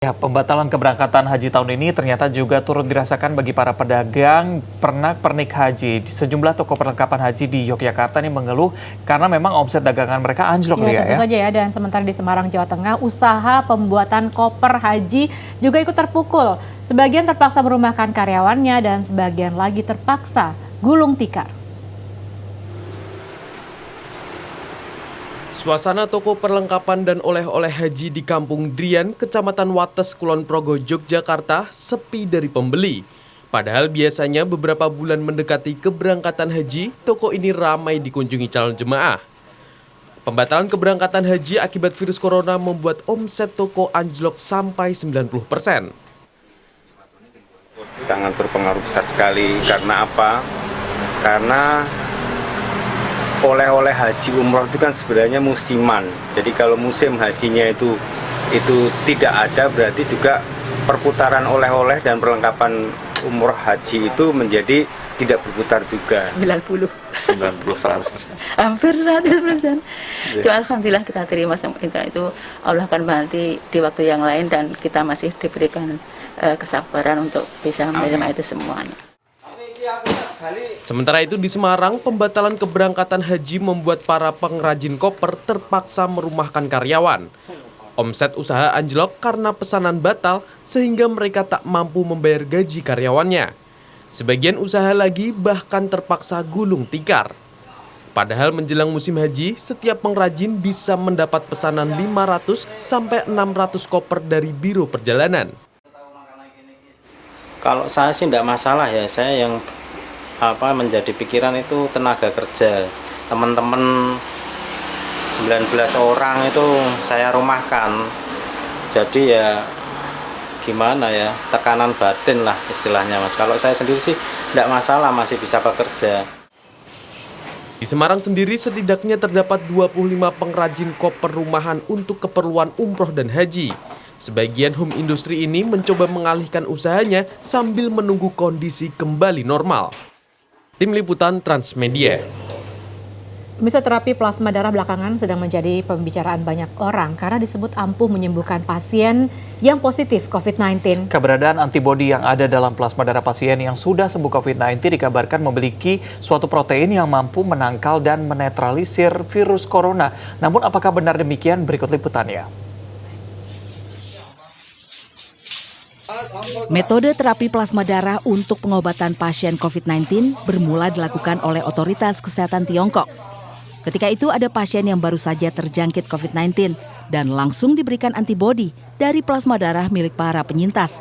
Ya, pembatalan keberangkatan haji tahun ini ternyata juga turut dirasakan bagi para pedagang pernak-pernik haji. Di sejumlah toko perlengkapan haji di Yogyakarta ini mengeluh karena memang omset dagangan mereka anjlok, Ya, tentu ya. saja ya. Dan sementara di Semarang, Jawa Tengah, usaha pembuatan koper haji juga ikut terpukul. Sebagian terpaksa merumahkan karyawannya dan sebagian lagi terpaksa gulung tikar. Suasana toko perlengkapan dan oleh-oleh haji di Kampung Drian, Kecamatan Wates, Kulon Progo, Yogyakarta, sepi dari pembeli. Padahal biasanya beberapa bulan mendekati keberangkatan haji, toko ini ramai dikunjungi calon jemaah. Pembatalan keberangkatan haji akibat virus corona membuat omset toko anjlok sampai 90%. Sangat berpengaruh besar sekali. Karena apa? Karena oleh-oleh haji umroh itu kan sebenarnya musiman. Jadi kalau musim hajinya itu tidak ada, berarti juga perputaran oleh-oleh dan perlengkapan umroh haji itu menjadi tidak berputar juga. 90, 100%. Hampir 100%. Cuma alhamdulillah kita terima itu, Allah akan bantu di waktu yang lain dan kita masih diberikan kesabaran untuk bisa menerima itu semuanya. Sementara itu di Semarang, pembatalan keberangkatan haji membuat para pengrajin koper terpaksa merumahkan karyawan. Omset usaha anjlok karena pesanan batal sehingga mereka tak mampu membayar gaji karyawannya. Sebagian usaha lagi bahkan terpaksa gulung tikar. Padahal menjelang musim haji, setiap pengrajin bisa mendapat pesanan 500 sampai 600 koper dari biro perjalanan. Kalau saya sih tidak masalah ya, saya yang menjadi pikiran itu tenaga kerja. Teman-teman 19 orang itu saya rumahkan. Jadi ya gimana ya, tekanan batin lah istilahnya Mas. Kalau saya sendiri sih tidak masalah, masih bisa bekerja. Di Semarang sendiri setidaknya terdapat 25 pengrajin koper rumahan untuk keperluan umroh dan haji. Sebagian home industri ini mencoba mengalihkan usahanya sambil menunggu kondisi kembali normal. Tim Liputan Transmedia. Bisa terapi plasma darah belakangan sedang menjadi pembicaraan banyak orang karena disebut ampuh menyembuhkan pasien yang positif COVID-19. Keberadaan antibodi yang ada dalam plasma darah pasien yang sudah sembuh COVID-19 dikabarkan memiliki suatu protein yang mampu menangkal dan menetralisir virus corona. Namun apakah benar demikian? Berikut liputannya. Metode terapi plasma darah untuk pengobatan pasien COVID-19 bermula dilakukan oleh otoritas kesehatan Tiongkok. Ketika itu ada pasien yang baru saja terjangkit COVID-19 dan langsung diberikan antibodi dari plasma darah milik para penyintas.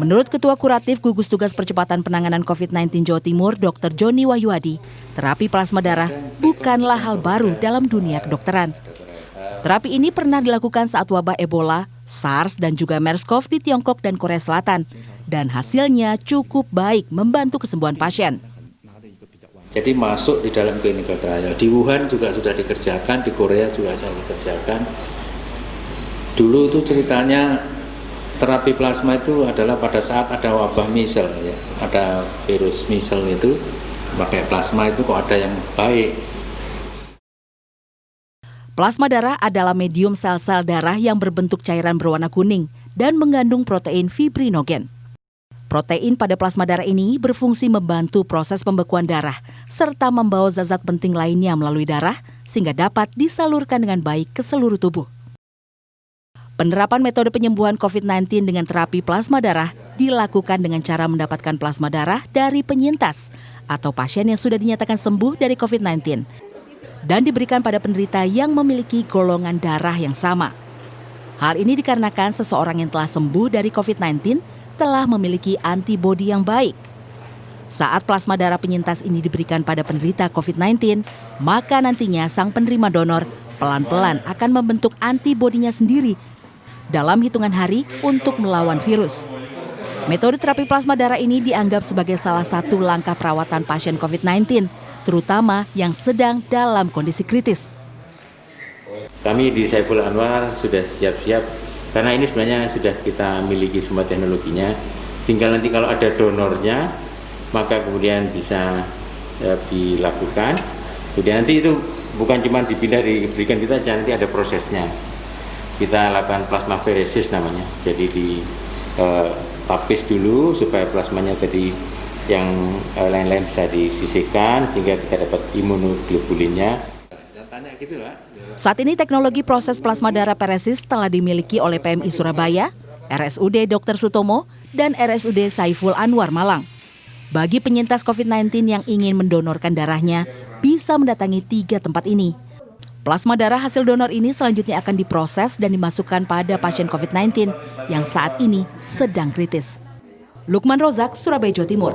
Menurut Ketua Kuratif Gugus Tugas Percepatan Penanganan COVID-19 Jawa Timur, Dr. Joni Wahyuadi, terapi plasma darah bukanlah hal baru dalam dunia kedokteran. Terapi ini pernah dilakukan saat wabah Ebola, SARS, dan juga MERS-CoV di Tiongkok dan Korea Selatan. Dan hasilnya cukup baik membantu kesembuhan pasien. Jadi masuk di dalam clinical trial. Di Wuhan juga sudah dikerjakan, di Korea juga sudah dikerjakan. Dulu itu ceritanya terapi plasma itu adalah pada saat ada wabah measles, ya. Ada virus measles itu, pakai plasma itu kok ada yang baik. Plasma darah adalah medium sel-sel darah yang berbentuk cairan berwarna kuning dan mengandung protein fibrinogen. Protein pada plasma darah ini berfungsi membantu proses pembekuan darah serta membawa zat-zat penting lainnya melalui darah sehingga dapat disalurkan dengan baik ke seluruh tubuh. Penerapan metode penyembuhan COVID-19 dengan terapi plasma darah dilakukan dengan cara mendapatkan plasma darah dari penyintas atau pasien yang sudah dinyatakan sembuh dari COVID-19. Dan diberikan pada penderita yang memiliki golongan darah yang sama. Hal ini dikarenakan seseorang yang telah sembuh dari COVID-19 telah memiliki antibodi yang baik. Saat plasma darah penyintas ini diberikan pada penderita COVID-19, maka nantinya sang penerima donor pelan-pelan akan membentuk antibodinya sendiri dalam hitungan hari untuk melawan virus. Metode terapi plasma darah ini dianggap sebagai salah satu langkah perawatan pasien COVID-19, terutama yang sedang dalam kondisi kritis. Kami di Saiful Anwar sudah siap-siap, karena ini sebenarnya sudah kita miliki semua teknologinya. Tinggal nanti kalau ada donornya, maka kemudian bisa dilakukan. Kemudian nanti itu bukan cuma dipindah diberikan kita, nanti ada prosesnya. kita lakukan plasmaferesis namanya. Jadi di tapis dulu supaya plasmanya tadi yang lain-lain bisa disisihkan sehingga kita dapat imunoglobulinnya. Saat ini teknologi proses plasma darah peresis telah dimiliki oleh PMI Surabaya, RSUD Dr. Sutomo, dan RSUD Saiful Anwar Malang. Bagi penyintas COVID-19 yang ingin mendonorkan darahnya, bisa mendatangi 3 tempat ini. Plasma darah hasil donor ini selanjutnya akan diproses dan dimasukkan pada pasien COVID-19 yang saat ini sedang kritis. Lukman Rozak, Surabaya, Jawa Timur.